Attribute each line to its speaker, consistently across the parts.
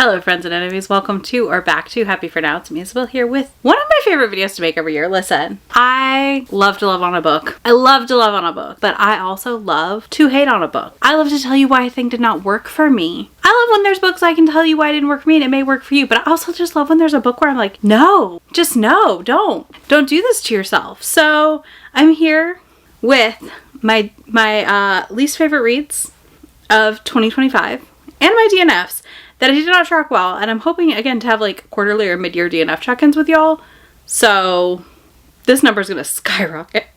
Speaker 1: Hello friends and enemies, welcome to or back to Happy for Now. It's me, Isabel, here with one of my favorite videos to make every year. Listen, I love to love on a book. I love to love on a book, but I also love to hate on a book. I love to tell you why a thing did not work for me. I love when there's books I can tell you why it didn't work for me and it may work for you, but I also just love when there's a book where I'm like, no, just no, don't do this to yourself. So I'm here with my least favorite reads of 2025 and my DNFs that I did not track well, and I'm hoping again to have like quarterly or mid-year DNF check-ins with y'all. So this number is gonna skyrocket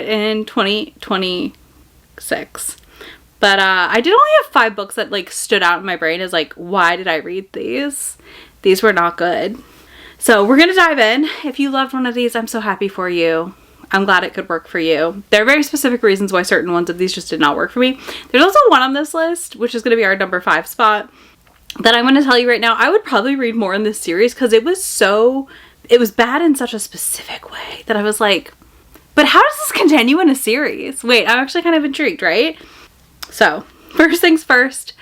Speaker 1: in 2026. But I did only have 5 books that like stood out in my brain as like, why did I read these? These were not good. So we're gonna dive in. If you loved one of these, I'm so happy for you. I'm glad it could work for you. There are very specific reasons why certain ones of these just did not work for me. There's also one on this list, which is going to be our number 5 spot, that I'm going to tell you right now. I would probably read more in this series because it was bad in such a specific way that I was like, but how does this continue in a series? Wait, I'm actually kind of intrigued, right? So, first things first,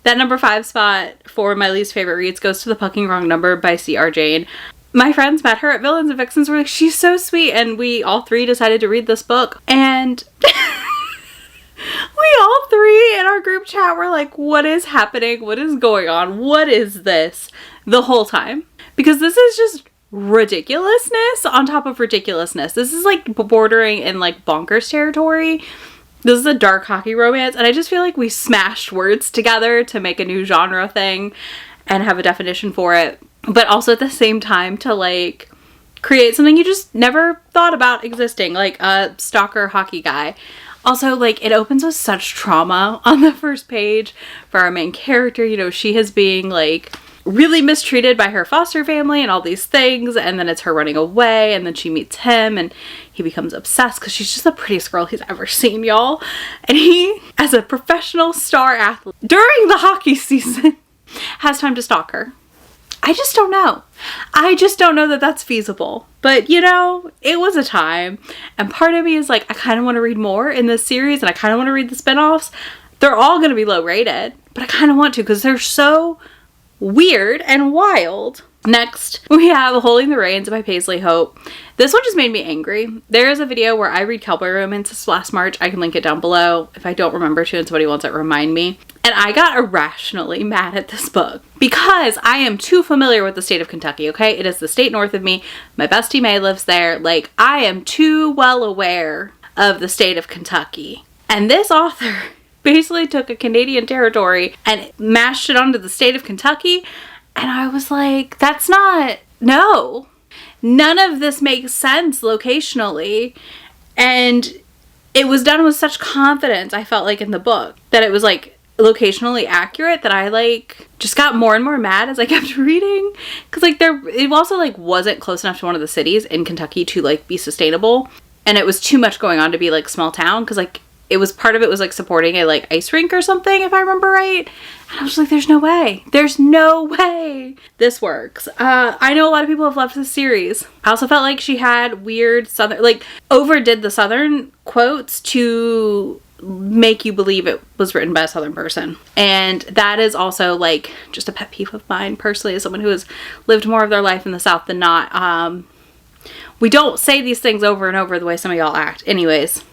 Speaker 1: that number 5 spot for my least favorite reads goes to The Fucking Wrong Number by C.R. Jane. My friends met her at Villains and Vixens, were like, she's so sweet, and we all 3 decided to read this book, and we all 3 in our group chat were like, what is happening? What is going on? What is this? The whole time. Because this is just ridiculousness on top of ridiculousness. This is like bordering in like bonkers territory. This is a dark hockey romance, and I just feel like we smashed words together to make a new genre thing and have a definition for it. But also at the same time to like create something you just never thought about existing, like a stalker hockey guy. Also, like, it opens with such trauma on the first page for our main character. You know, she is being like really mistreated by her foster family and all these things, and then it's her running away, and then she meets him and he becomes obsessed because she's just the prettiest girl he's ever seen, y'all. And he, as a professional star athlete during the hockey season, has time to stalk her. I just don't know. I just don't know that that's feasible. But, you know, it was a time. And part of me is like, I kind of want to read more in this series. And I kind of want to read the spinoffs. They're all going to be low rated. But I kind of want to because they're so weird and wild. Next, we have Holding the Reins by Paisley Hope. This one just made me angry. There is a video where I read Cowboy Romances last March. I can link it down below if I don't remember to and somebody wants it, remind me. And I got irrationally mad at this book because I am too familiar with the state of Kentucky, okay? It is the state north of me. My bestie May lives there. Like, I am too well aware of the state of Kentucky. And this author basically took a Canadian territory and mashed it onto the state of Kentucky. And I was like, that's not, no. None of this makes sense locationally. And it was done with such confidence, I felt like, in the book, that it was like locationally accurate, that I like just got more and more mad as I kept reading. Because like it also like wasn't close enough to one of the cities in Kentucky to like be sustainable. And it was too much going on to be like small town, because like it was, part of it was like supporting a like ice rink or something, if I remember right. And I was like, there's no way this works. I know a lot of people have loved this series. I also felt like she had weird southern, like overdid the southern quotes to make you believe it was written by a southern person. And that is also like just a pet peeve of mine personally, as someone who has lived more of their life in the South than not. We don't say these things over and over the way some of y'all act. Anyways,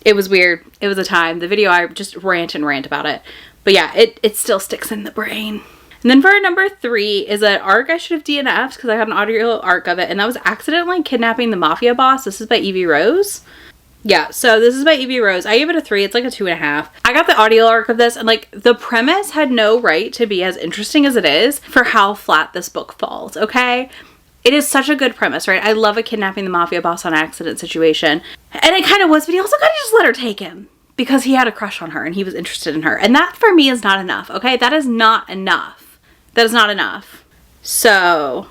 Speaker 1: it was weird. It was a time. The video, I just rant about it. But yeah, it still sticks in the brain. And then for number 3 is an arc I should have DNF'd because I got an audio arc of it, and that was Accidentally Kidnapping the Mafia Boss. This is by Evie Rose. Yeah, so this is by Evie Rose. I gave it a 3. It's like a 2.5. I got the audio arc of this, and like the premise had no right to be as interesting as it is for how flat this book falls, okay? It is such a good premise, right? I love a kidnapping the mafia boss on accident situation. And it kind of was, but he also kind of just let her take him because he had a crush on her and he was interested in her. And that for me is not enough, okay? That is not enough. That is not enough. So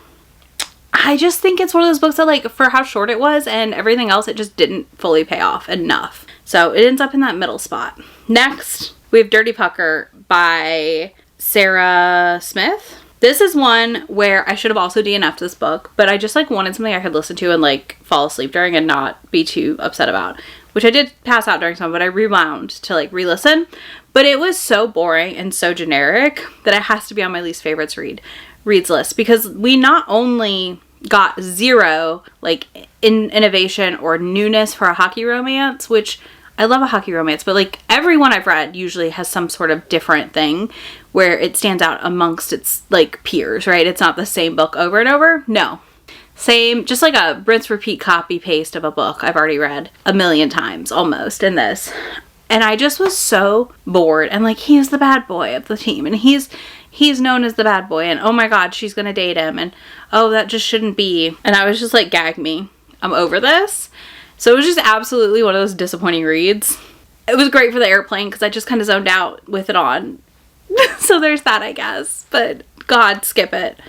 Speaker 1: I just think it's one of those books that, like, for how short it was and everything else, it just didn't fully pay off enough. So it ends up in that middle spot. Next, we have Dirty Pucker by Sarah Smith. This is one where I should have also DNF'd this book, but I just like wanted something I could listen to and like fall asleep during and not be too upset about, which I did pass out during some, but I rewound to like re-listen. But it was so boring and so generic that it has to be on my least favorites reads list, because we not only got zero like innovation or newness for a hockey romance, which I love a hockey romance, but like every one I've read usually has some sort of different thing where it stands out amongst its like peers, right? It's not the same book over and over. No. Same, just like a rinse, repeat, copy, paste of a book I've already read a million times almost in this. And I just was so bored. And like, he's the bad boy of the team, and he's known as the bad boy, and oh my god, she's gonna date him, and oh, that just shouldn't be. And I was just like, gag me. I'm over this. So it was just absolutely one of those disappointing reads. It was great for the airplane because I just kind of zoned out with it on. So there's that, I guess. But god, skip it.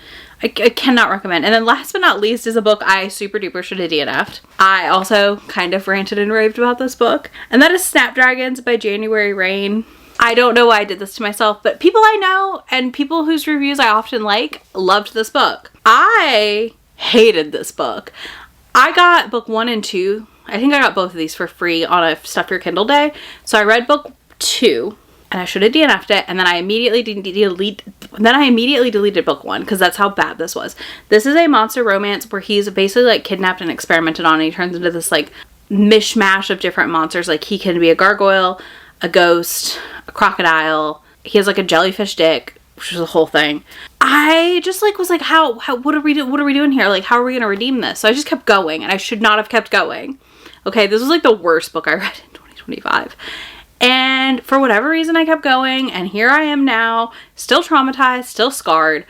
Speaker 1: I cannot recommend. And then last but not least is a book I super duper should have DNF'd. I also kind of ranted and raved about this book, and that is Snapdragons by January Rain. I don't know why I did this to myself, but people I know and people whose reviews I often like loved this book. I hated this book. I got book 1 and 2. I think I got both of these for free on a Stuff Your Kindle day. So I read book 2, and I should have DNF'd it, and then I immediately deleted book 1 because that's how bad this was. This is a monster romance where he's basically like kidnapped and experimented on, and he turns into this like mishmash of different monsters. Like he can be a gargoyle, a ghost, a crocodile. He has like a jellyfish dick, which is the whole thing. I just like was like, how what are we doing here? Like, how are we gonna redeem this? So I just kept going, and I should not have kept going. Okay, this was like the worst book I read in 2025. And for whatever reason, I kept going, and here I am now, still traumatized, still scarred.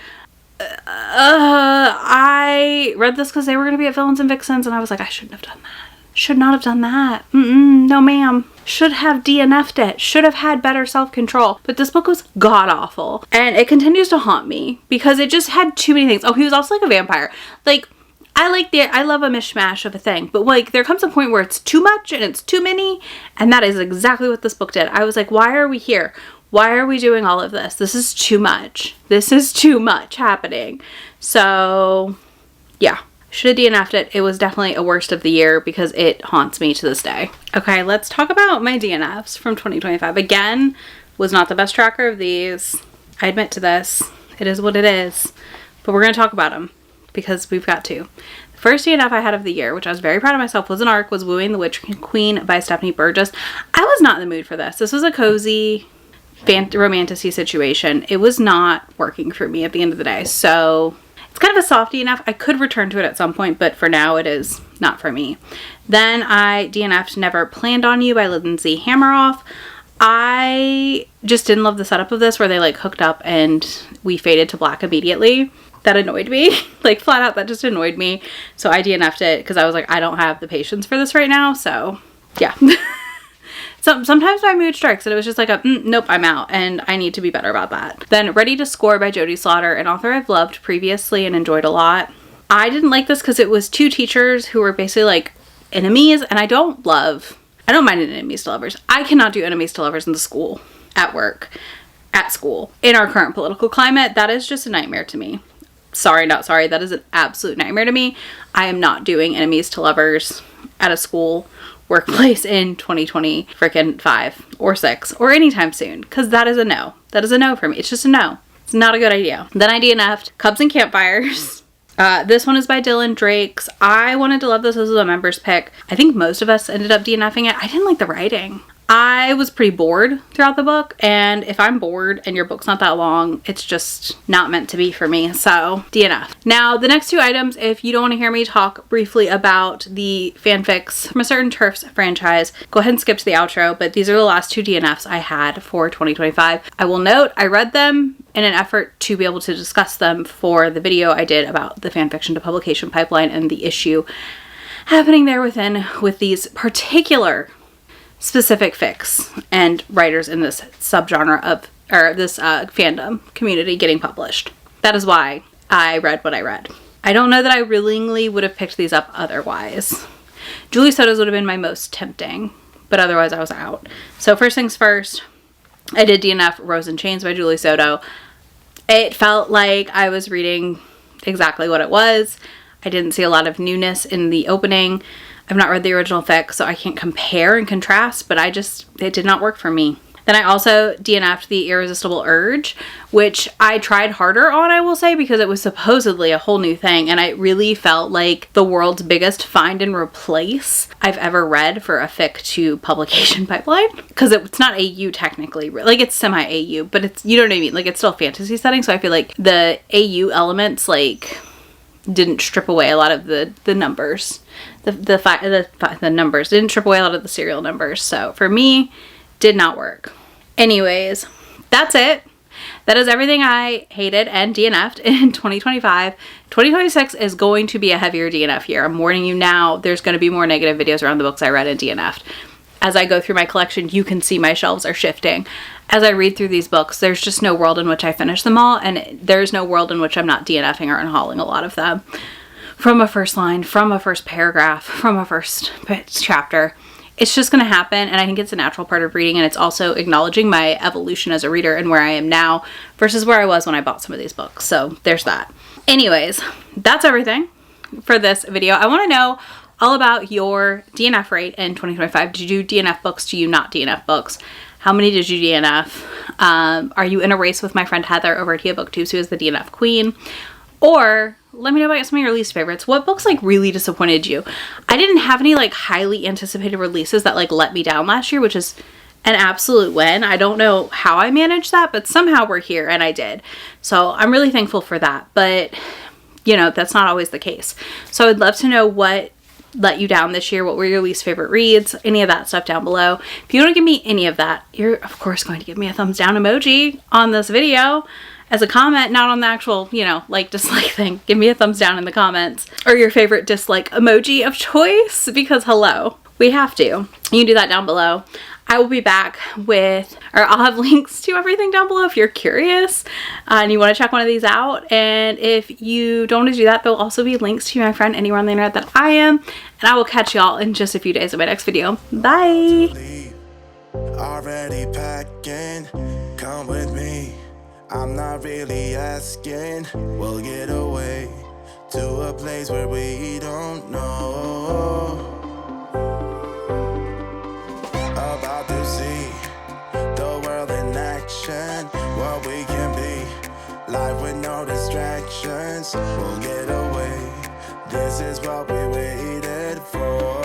Speaker 1: I read this because they were going to be at Villains and Vixens, and I was like, I shouldn't have done that. Should not have done that. No ma'am. Should have DNF'd it. Should have had better self-control. But this book was god-awful. And it continues to haunt me because it just had too many things. Oh, he was also like a vampire. Like, I love a mishmash of a thing, but like there comes a point where it's too much and it's too many, and that is exactly what this book did. I was like, why are we here? Why are we doing all of this? This is too much. This is too much happening. So yeah, should have DNF'd it. It was definitely a worst of the year because it haunts me to this day. Okay, let's talk about my DNFs from 2025. Again, was not the best tracker of these. I admit to this. It is what it is. But we're going to talk about them because we've got to. The first DNF I had of the year, which I was very proud of myself, was an arc, was Wooing the Witch Queen by Stephanie Burgess. I was not in the mood for this. This was a cozy romantasy situation. It was not working for me at the end of the day. So it's kind of a soft DNF. I could return to it at some point, but for now it is not for me. Then I DNF'd Never Planned on You by Lindsay Hammeroff. I just didn't love the setup of this where they like hooked up and we faded to black immediately. That annoyed me. Like flat out, that just annoyed me. So I DNF'd it because I was like, I don't have the patience for this right now. So yeah. Sometimes my mood strikes and it was just like nope, I'm out, and I need to be better about that. Then Ready to Score by Jodie Slaughter, an author I've loved previously and enjoyed a lot. I didn't like this because it was two teachers who were basically like enemies, and I don't mind enemies to lovers. I cannot do enemies to lovers in the school, at work, at school. In our current political climate, that is just a nightmare to me. Sorry, not sorry. That is an absolute nightmare to me. I am not doing enemies to lovers at a school workplace in 2020 freaking 5 or 6 or anytime soon, because that is a no. That is a no for me. It's just a no. It's not a good idea. Then I DNF'd Cubs and Campfires. This one is by Dylan Drakes. I wanted to love this. This was a member's pick. I think most of us ended up DNFing it. I didn't like the writing. I was pretty bored throughout the book, and if I'm bored and your book's not that long, it's just not meant to be for me, so DNF. Now, the next two items, if you don't want to hear me talk briefly about the fanfics from a certain TERFs franchise, go ahead and skip to the outro, but these are the last two DNFs I had for 2025. I will note, I read them in an effort to be able to discuss them for the video I did about the fanfiction to publication pipeline and the issue happening there within with these particular specific fics and writers in this subgenre of, or this fandom community getting published. That is why I read what I read. I don't know that I willingly would have picked these up otherwise. Julie Soto's would have been my most tempting, but otherwise I was out. So first things first, I did DNF Rose in Chains by Julie Soto. It felt like I was reading exactly what it was. I didn't see a lot of newness in the opening. I've not read the original fic, so I can't compare and contrast, but it did not work for me. Then I also DNF'd The Irresistible Urge, which I tried harder on, I will say, because it was supposedly a whole new thing, and I really felt like the world's biggest find and replace I've ever read for a fic to publication pipeline. Because it's not AU technically, like it's semi-AU, but it's, you know what I mean? Like it's still fantasy setting, so I feel like the AU elements like didn't strip away a lot of the numbers. The numbers didn't strip away a lot of the serial numbers. So for me, did not work. Anyways, that's it. That is everything I hated and DNF'd in 2025. 2026 is going to be a heavier DNF year. I'm warning you now. There's going to be more negative videos around the books I read and DNF'd. As I go through my collection, you can see my shelves are shifting. As I read through these books, there's just no world in which I finish them all, and there's no world in which I'm not DNFing or unhauling a lot of them. From a first line, from a first paragraph, from a first chapter. It's just going to happen, and I think it's a natural part of reading, and it's also acknowledging my evolution as a reader and where I am now versus where I was when I bought some of these books. So there's that. Anyways, that's everything for this video. I want to know all about your DNF rate in 2025. Did you DNF books? Do you not DNF books? How many did you DNF? Are you in a race with my friend Heather over at Tia Booktubes, who is the DNF queen? Or let me know about some of your least favorites. What books like really disappointed you? I didn't have any like highly anticipated releases that like let me down last year, which is an absolute win. I don't know how I managed that, but somehow we're here and I did. So I'm really thankful for that. But you know, that's not always the case. So I'd love to know what let you down this year. What were your least favorite reads? Any of that stuff down below. If you want to give me any of that, you're of course going to give me a thumbs down emoji on this video as a comment, not on the actual, you know, like dislike thing. Give me a thumbs down in the comments, or your favorite dislike emoji of choice, because hello, we have to. You can do that down below. I will be back with, or I'll have links to everything down below if you're curious and you want to check one of these out. And if you don't want to do that, there'll also be links to my friend anywhere on the internet that I am. And I will catch y'all in just a few days in my next video. Bye.
Speaker 2: Already packing, come with me. I'm not really asking. We'll get away to a place where we don't know. About to see the world in action, what we can be, life with no distractions. We'll get away, this is what we waited for.